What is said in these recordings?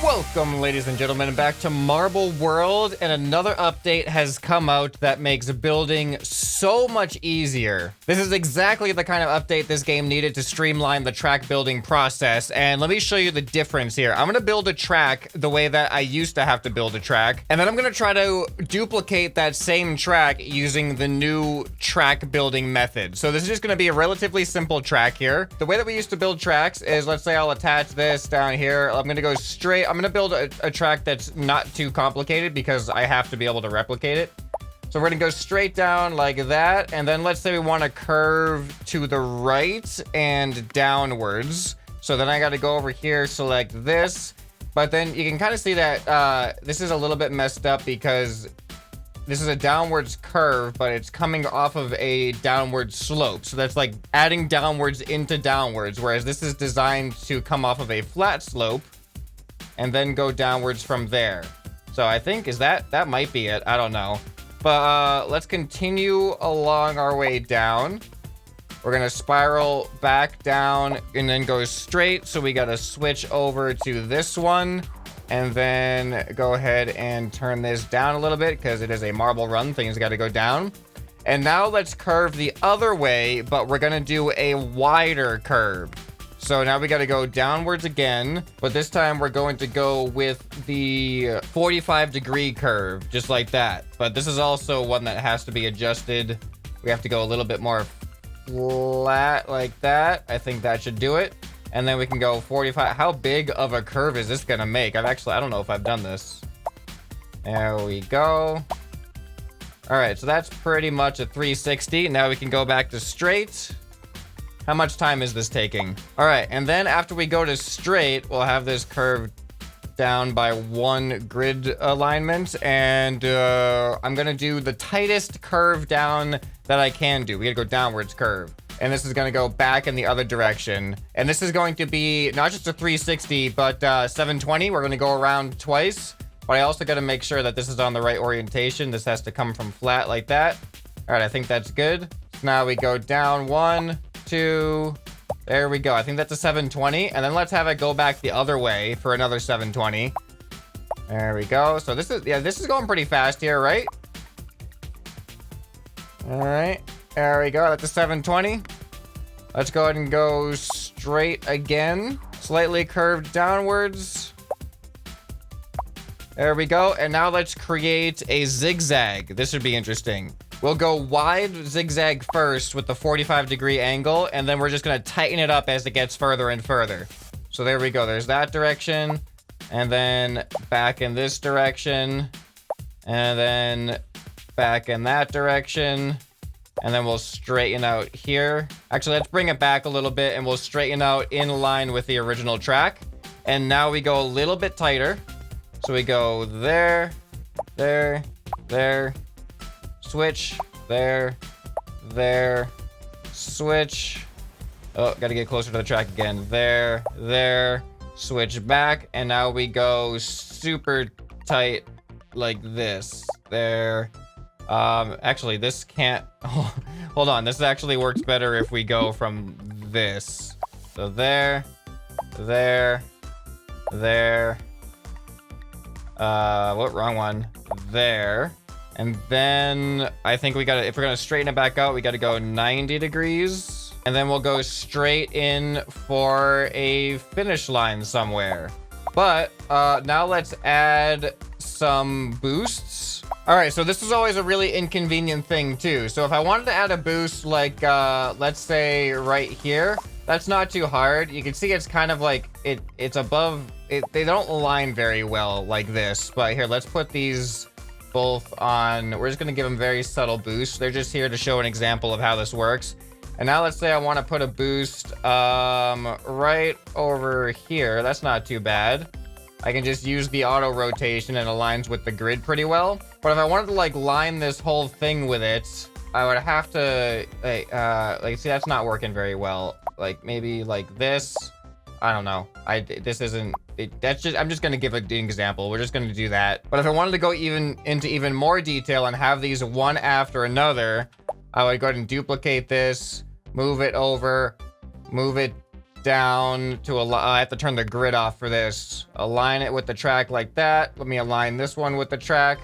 Welcome, ladies and gentlemen, back to Marble World, and another update has come out that makes building so much easier. This is exactly the kind of update this game needed to streamline the track building process, and let me show you the difference here. I'm gonna build a track the way that I used to have to build a track, and then I'm gonna try to duplicate that same track using the new track building method. So this is just gonna be a relatively simple track here. The way that we used to build tracks is, let's say I'll attach this down here. I'm gonna go straight, I'm gonna build a track that's not too complicated because I have to be able to replicate it. So we're gonna go straight down like that, and then let's say we want to curve to the right and downwards. So then I got to go over here, select this, but then you can kind of see that this is a little bit messed up because this is a downwards curve, but it's coming off of a downward slope. So that's like adding downwards into downwards, whereas this is designed to come off of a flat slope and then go downwards from there. So I think that might be it. I don't know. But let's continue along our way down. We're gonna spiral back down and then go straight. So we gotta switch over to this one and then go ahead and turn this down a little bit because it is a marble run. Things gotta go down. And now let's curve the other way, but we're gonna do a wider curve. So now we got to go downwards again, but this time we're going to go with the 45-degree curve, just like that. But this is also one that has to be adjusted. We have to go a little bit more flat like that. I think that should do it. And then we can go 45. How big of a curve is this going to make? I don't know if I've done this. There we go. All right, so that's pretty much a 360. Now we can go back to straight. How much time is this taking? All right, and then after we go to straight, we'll have this curve down by one grid alignment, and I'm gonna do the tightest curve down that I can do. We gotta go downwards curve, and this is gonna go back in the other direction. And this is going to be not just a 360, but 720. We're gonna go around twice, but I also gotta make sure that this is on the right orientation. This has to come from flat like that. All right, I think that's good. So now we go down 1, 2, there we go. I think that's a 720, and then let's have it go back the other way for another 720. There we go. So this is going pretty fast here, right? All right, there we go. That's a 720. Let's go ahead and go straight again, slightly curved downwards. There we go. And now let's create a zigzag. This should be interesting. We'll go wide zigzag first with the 45-degree angle, and then we're just gonna tighten it up as it gets further and further. So there we go. There's that direction, and then back in this direction, and then back in that direction, and then we'll straighten out here. Actually, let's bring it back a little bit, and we'll straighten out in line with the original track. And now we go a little bit tighter. So we go there, there, there. Switch, there, switch. Oh, gotta get closer to the track again. There, switch back, and now we go super tight like this. There. Actually, this can't. Hold on, this actually works better if we go from this. So there. What, wrong one? There. And then I think if we're gonna straighten it back out, we gotta go 90 degrees. And then we'll go straight in for a finish line somewhere. But now let's add some boosts. All right, so this is always a really inconvenient thing too. So if I wanted to add a boost like, let's say right here, that's not too hard. You can see it's kind of like, it's above, they don't align very well like this. But here, let's put these both on. We're just gonna give them very subtle boosts. They're just here to show an example of how this works. And now let's say I want to put a boost right over here. That's not too bad. I can just use the auto rotation and aligns with the grid pretty well. But if I wanted to like line this whole thing with it, I would have to like see, that's not working very well. Like maybe like this. I don't know. This isn't. I'm just gonna give an example. We're just gonna do that. But if I wanted to go into even more detail and have these one after another, I would go ahead and duplicate this, move it over, move it down to I have to turn the grid off for this. Align it with the track like that. Let me align this one with the track.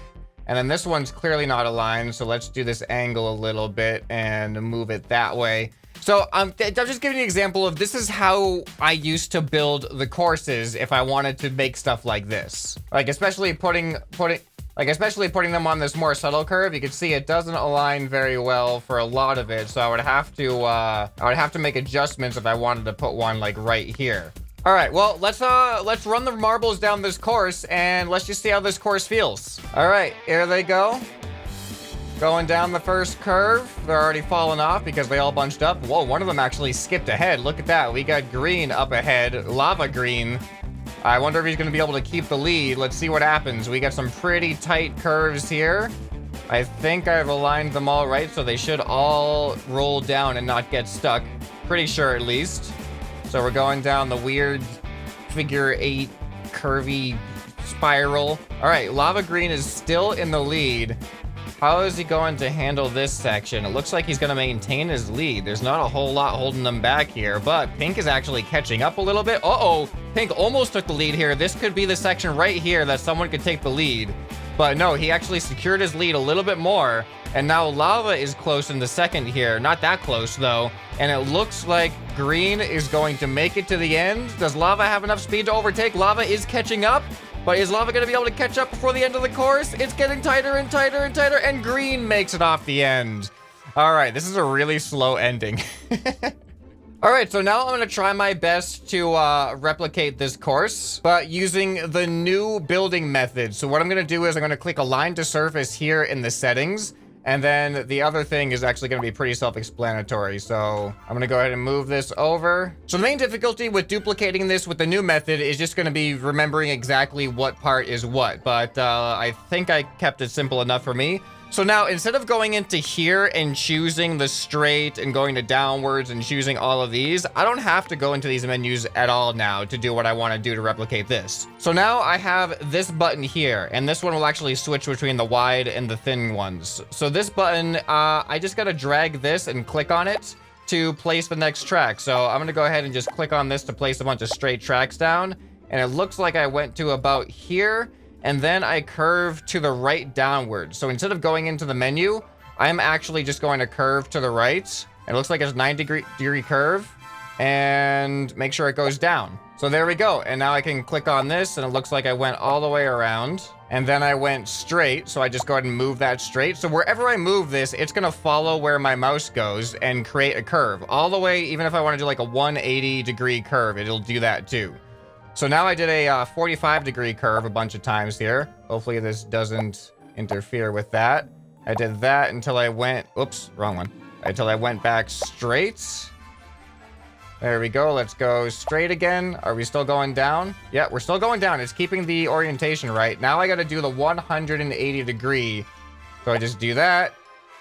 And then this one's clearly not aligned, so let's do this angle a little bit and move it that way. So I'm just giving you an example of this is how I used to build the courses if I wanted to make stuff like this. Like especially putting them on this more subtle curve. You can see it doesn't align very well for a lot of it, so I would have to make adjustments if I wanted to put one like right here. All right, well, let's run the marbles down this course and let's just see how this course feels. All right, here they go. Going down the first curve. They're already falling off because they all bunched up. Whoa, one of them actually skipped ahead. Look at that. We got green up ahead, lava green. I wonder if he's gonna be able to keep the lead. Let's see what happens. We got some pretty tight curves here. I think I've aligned them all right, so they should all roll down and not get stuck. Pretty sure at least. So we're going down the weird figure 8 curvy spiral. All right, lava green is still in the lead. How is he going to handle this section? It looks like he's going to maintain his lead. There's not a whole lot holding them back here, but pink is actually catching up a little bit. Uh-oh, pink almost took the lead here. This could be the section right here that someone could take the lead. But no, he actually secured his lead a little bit more. And now lava is close in the second here. Not that close, though. And it looks like green is going to make it to the end. Does lava have enough speed to overtake? Lava is catching up. But is lava going to be able to catch up before the end of the course? It's getting tighter and tighter and tighter. And green makes it off the end. All right, this is a really slow ending. All right, so now I'm going to try my best to replicate this course, but using the new building method. So what I'm going to do is I'm going to click Align to Surface here in the settings. And then the other thing is actually going to be pretty self-explanatory. So I'm going to go ahead and move this over. So the main difficulty with duplicating this with the new method is just going to be remembering exactly what part is what. But I think I kept it simple enough for me. So now instead of going into here and choosing the straight and going to downwards and choosing all of these, I don't have to go into these menus at all now to do what I want to do to replicate this. So now I have this button here, and this one will actually switch between the wide and the thin ones. So this button, I just got to drag this and click on it to place the next track. So I'm going to go ahead and just click on this to place a bunch of straight tracks down. And it looks like I went to about here. And then I curve to the right downward. So instead of going into the menu, I'm actually just going to curve to the right. It looks like it's a 90-degree curve. And make sure it goes down. So there we go. And now I can click on this, and it looks like I went all the way around. And then I went straight, so I just go ahead and move that straight. So wherever I move this, it's going to follow where my mouse goes and create a curve. All the way, even if I want to do like a 180-degree curve, it'll do that too. So now I did a 45-degree curve a bunch of times here. Hopefully this doesn't interfere with that. I did that until I went, oops, wrong one. Until I went back straight. There we go. Let's go straight again. Are we still going down? Yeah, we're still going down. It's keeping the orientation right. Now I got to do the 180-degree. So I just do that.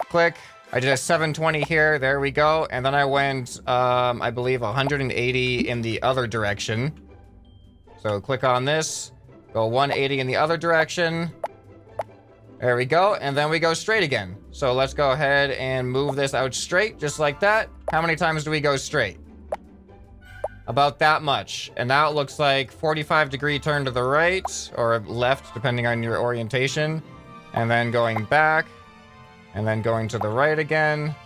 Click. I did a 720 here. There we go. And then I went, I believe, 180 in the other direction. So click on this, go 180 in the other direction. There we go. And then we go straight again. So let's go ahead and move this out straight, just like that. How many times do we go straight? About that much. And now it looks like 45-degree turn to the right or left, depending on your orientation. And then going back. And then going to the right again.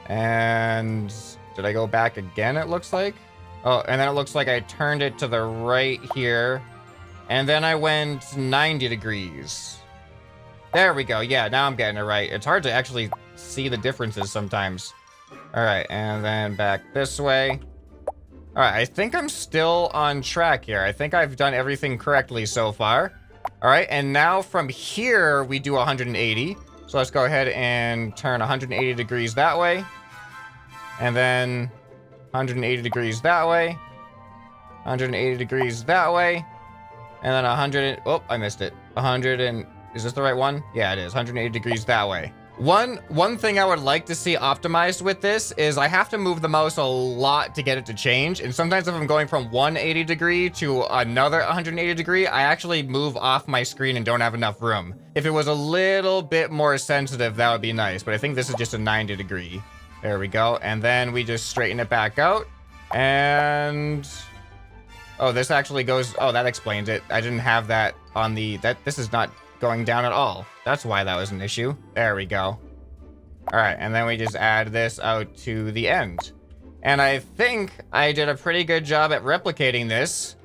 And did I go back again, it looks like? Oh, and then it looks like I turned it to the right here. And then I went 90 degrees. There we go. Yeah, now I'm getting it right. It's hard to actually see the differences sometimes. All right, and then back this way. All right, I think I'm still on track here. I think I've done everything correctly so far. All right, and now from here, we do 180. So let's go ahead and turn 180 degrees that way. And then 180 degrees that way, 180 degrees that way, and then 100, oh, I missed it. 100 and, is this the right one? Yeah, it is, 180 degrees that way. One thing I would like to see optimized with this is I have to move the mouse a lot to get it to change. And sometimes if I'm going from 180 degree to another 180 degree, I actually move off my screen and don't have enough room. If it was a little bit more sensitive, that would be nice. But I think this is just a 90 degree. There we go. And then we just straighten it back out. And... oh, this actually goes... oh, that explains it. I didn't have that on the... this is not going down at all. That's why that was an issue. There we go. All right, and then we just add this out to the end. And I think I did a pretty good job at replicating this,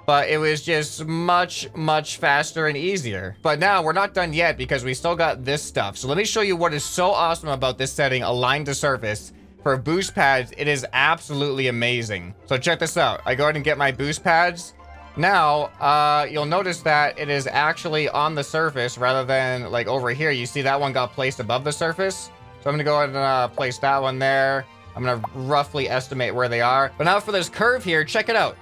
but it was just much, much faster and easier. But now we're not done yet because we still got this stuff. So let me show you what is so awesome about this setting, align to surface. For boost pads, it is absolutely amazing. So check this out. I go ahead and get my boost pads. Now, you'll notice that it is actually on the surface rather than like over here. You see that one got placed above the surface. So I'm gonna go ahead and place that one there. I'm gonna roughly estimate where they are. But now for this curve here, check it out.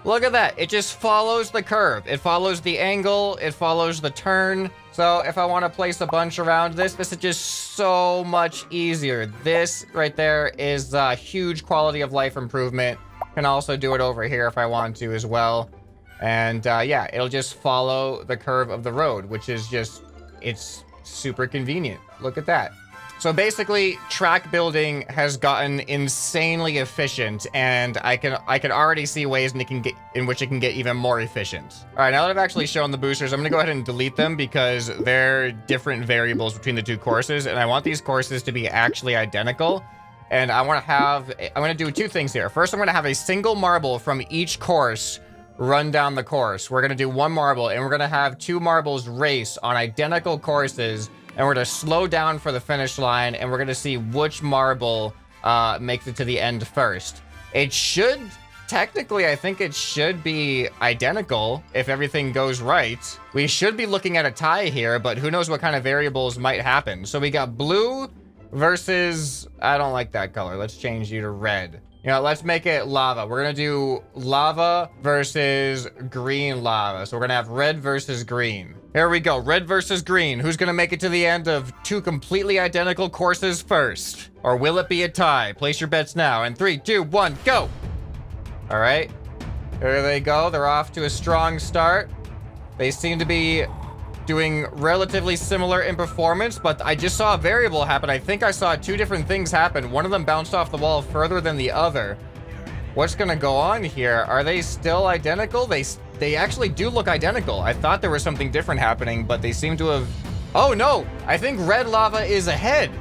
Look at that. It just follows the curve. It follows the angle. It follows the turn. So if I want to place a bunch around this is just so much easier. This right there is a huge quality of life improvement. Can also do it over here if I want to as well. And yeah, it'll just follow the curve of the road, which is just, it's super convenient. Look at that. So basically, track building has gotten insanely efficient, and I can already see ways in which it can get even more efficient. All right, now that I've actually shown the boosters, I'm gonna go ahead and delete them because they're different variables between the two courses, and I want these courses to be actually identical. And I'm gonna do two things here. First, I'm gonna have a single marble from each course run down the course. We're gonna do one marble, and we're gonna have two marbles race on identical courses. And we're gonna slow down for the finish line, and we're gonna see which marble makes it to the end first. It should, technically, I think it should be identical if everything goes right. We should be looking at a tie here, but who knows what kind of variables might happen. So we got blue versus, I don't like that color. Let's change you to red. You know, let's make it lava. We're gonna do lava versus green lava. So we're gonna have red versus green. Here we go, red versus green. Who's gonna make it to the end of two completely identical courses first? Or will it be a tie? Place your bets now. In 3, 2, 1, go! All right, there they go. They're off to a strong start. They seem to be doing relatively similar in performance, but I just saw a variable happen. I think I saw two different things happen. One of them bounced off the wall further than the other. What's gonna go on here? Are they still identical? They actually do look identical. I thought there was something different happening, but they seem to have... oh no, I think red lava is ahead.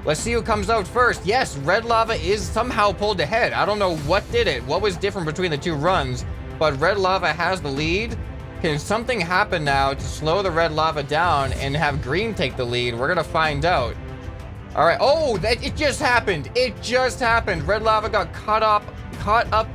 Let's see who comes out first. Yes, red lava is somehow pulled ahead. I don't know what did it, what was different between the two runs, but red lava has the lead. Can something happen now to slow the red lava down and have green take the lead? We're gonna find out. All right, oh, it just happened. It just happened. Red lava got caught up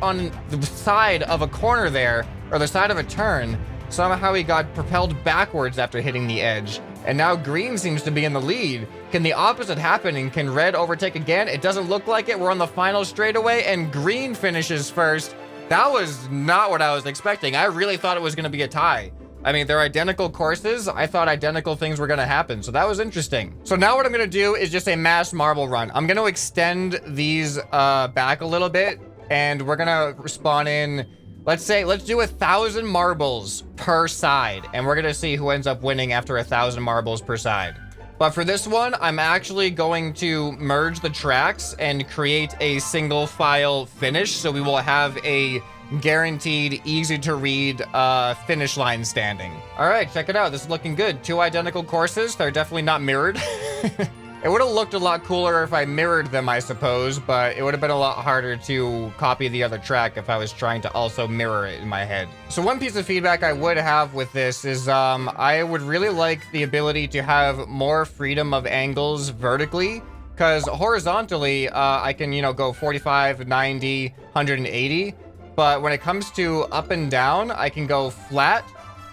on the side of a corner there, or the side of a turn. Somehow he got propelled backwards after hitting the edge. And now green seems to be in the lead. Can the opposite happen, and can red overtake again? It doesn't look like it. We're on the final straightaway, and green finishes first. That was not what I was expecting. I really thought it was going to be a tie. I mean, they're identical courses. I thought identical things were going to happen, so that was interesting. So now what I'm going to do is just a mass marble run. I'm going to extend these back a little bit, and we're going to spawn in, let's do 1,000 marbles per side, and we're going to see who ends up winning after 1,000 marbles per side. But for this one, I'm actually going to merge the tracks and create a single file finish. So we will have a guaranteed, easy to read finish line standing. All right, check it out. This is looking good. Two identical courses. They're definitely not mirrored. It would have looked a lot cooler if I mirrored them, I suppose, but it would have been a lot harder to copy the other track if I was trying to also mirror it in my head. So one piece of feedback I would have with this is I would really like the ability to have more freedom of angles vertically, because horizontally, I can, you know, go 45, 90, 180, but when it comes to up and down, I can go flat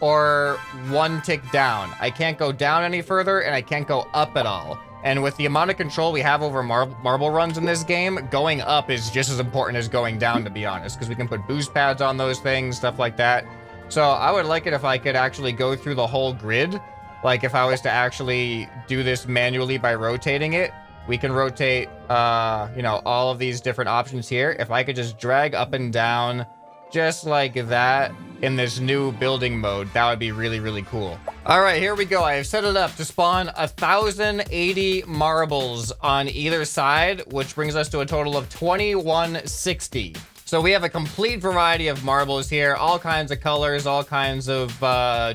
or one tick down. I can't go down any further, and I can't go up at all. And with the amount of control we have over marble runs in this game, going up is just as important as going down, to be honest, because we can put boost pads on those things, stuff like that. So I would like it if I could actually go through the whole grid. Like if I was to actually do this manually by rotating it, we can rotate, you know, all of these different options here. If I could just drag up and down just like that in this new building mode. That would be really, really cool. All right, here we go. I have set it up to spawn 1,080 marbles on either side, which brings us to a total of 2,160. So we have a complete variety of marbles here, all kinds of colors, all kinds of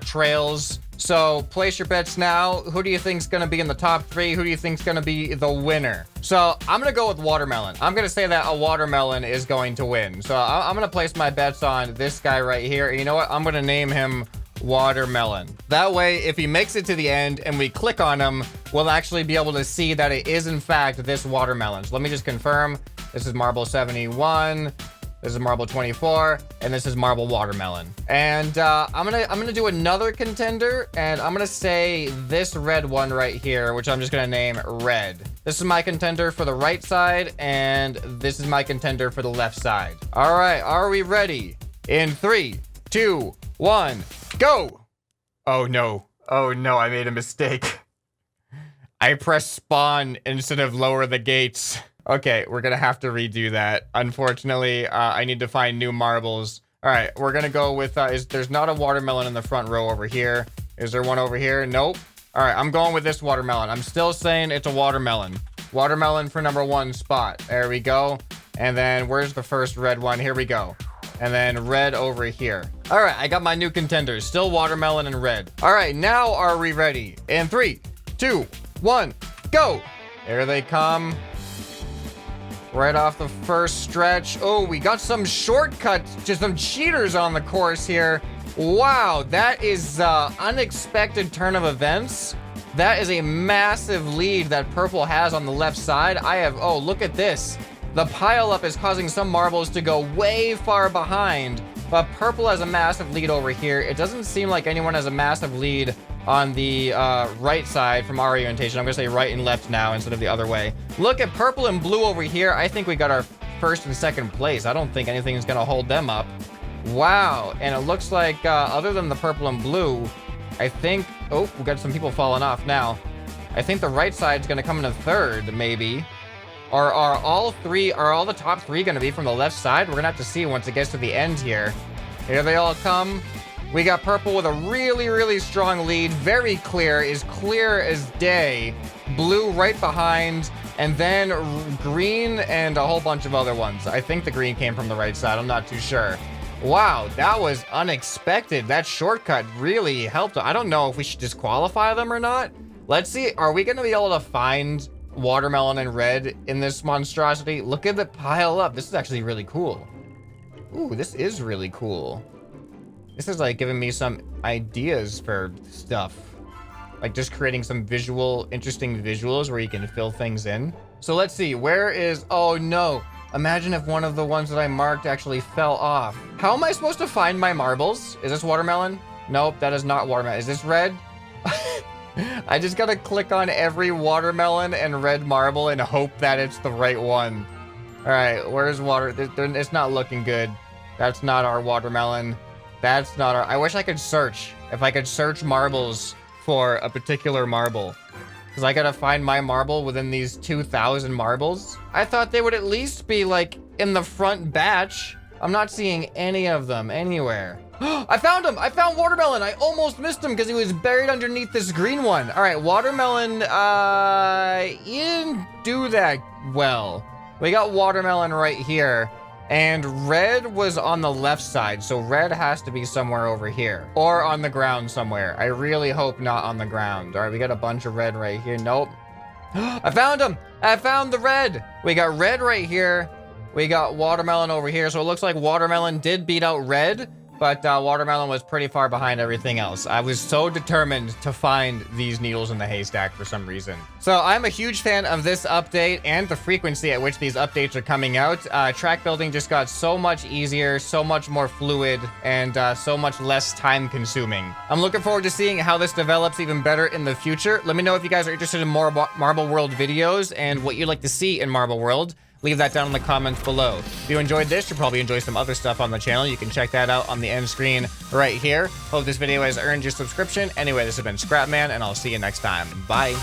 trails. So place your bets now. Who do you think's gonna be in the top 3? Who do you think's gonna be the winner? So I'm gonna go with watermelon. I'm gonna say that a watermelon is going to win. So I'm gonna place my bets on this guy right here. And you know what? I'm gonna name him Watermelon. That way, if he makes it to the end and we click on him, we'll actually be able to see that it is in fact this watermelon. So let me just confirm. This is marble 71. This is marble 24, and this is marble watermelon. And I'm gonna do another contender, and I'm gonna say this red one right here, which I'm just gonna name red. This is my contender for the right side, and this is my contender for the left side. All right, are we ready? In 3, 2, 1, go! Oh no, I made a mistake. I pressed spawn instead of lower the gates. Okay, we're gonna have to redo that. Unfortunately, I need to find new marbles. All right, we're gonna go with, there's not a watermelon in the front row over here. Is there one over here? Nope. All right, I'm going with this watermelon. I'm still saying it's a watermelon. Watermelon for number 1 spot. There we go. And then where's the first red one? Here we go. And then red over here. All right, I got my new contenders. Still watermelon and red. All right, now are we ready? In 3, 2, 1, go! Here they come. Right off the first stretch. Oh, we got some shortcuts, just some cheaters on the course here. Wow, that is unexpected turn of events. That is a massive lead that purple has on the left side. Oh, look at this. The pileup is causing some marbles to go way far behind, but purple has a massive lead over here. It doesn't seem like anyone has a massive lead on the right side from our orientation. I'm gonna say right and left now instead of the other way. Look at purple and blue over here. I think we got our first and second place. I don't think anything's gonna hold them up. Wow, and it looks like other than the purple and blue, I think, oh, we got some people falling off now. I think the right side's gonna come in a third, maybe. Are all the top 3 gonna be from the left side? We're gonna have to see once it gets to the end here. Here they all come. We got purple with a really, really strong lead. Very clear as day. Blue right behind, and then green and a whole bunch of other ones. I think the green came from the right side. I'm not too sure. Wow, that was unexpected. That shortcut really helped. I don't know if we should disqualify them or not. Let's see. Are we going to be able to find watermelon and red in this monstrosity? Look at the pile up. This is actually really cool. Ooh, this is really cool. This is like giving me some ideas for stuff. Like just creating some interesting visuals where you can fill things in. So let's see, where is, oh no. Imagine if one of the ones that I marked actually fell off. How am I supposed to find my marbles? Is this watermelon? Nope, that is not watermelon. Is this red? I just gotta click on every watermelon and red marble and hope that it's the right one. All right, where's water? It's not looking good. That's not our watermelon. That's not our... I wish I could search. If I could search marbles for a particular marble. Because I gotta find my marble within these 2,000 marbles. I thought they would at least be, like, in the front batch. I'm not seeing any of them anywhere. I found him! I found watermelon! I almost missed him because he was buried underneath this green one. All right, watermelon, he didn't do that well. We got watermelon right here. And red was on the left side, so red has to be somewhere over here. Or on the ground somewhere. I really hope not on the ground. All right, we got a bunch of red right here. Nope. I found him! I found the red! We got red right here. We got watermelon over here. So it looks like watermelon did beat out red, but watermelon was pretty far behind everything else. I was so determined to find these needles in the haystack for some reason. So I'm a huge fan of this update and the frequency at which these updates are coming out. Track building just got so much easier, so much more fluid, and so much less time consuming. I'm looking forward to seeing how this develops even better in the future. Let me know if you guys are interested in more Marble World videos and what you'd like to see in Marble World. Leave that down in the comments below. If you enjoyed this, you'll probably enjoy some other stuff on the channel. You can check that out on the end screen right here. Hope this video has earned your subscription. Anyway, this has been ScrapMan, and I'll see you next time. Bye.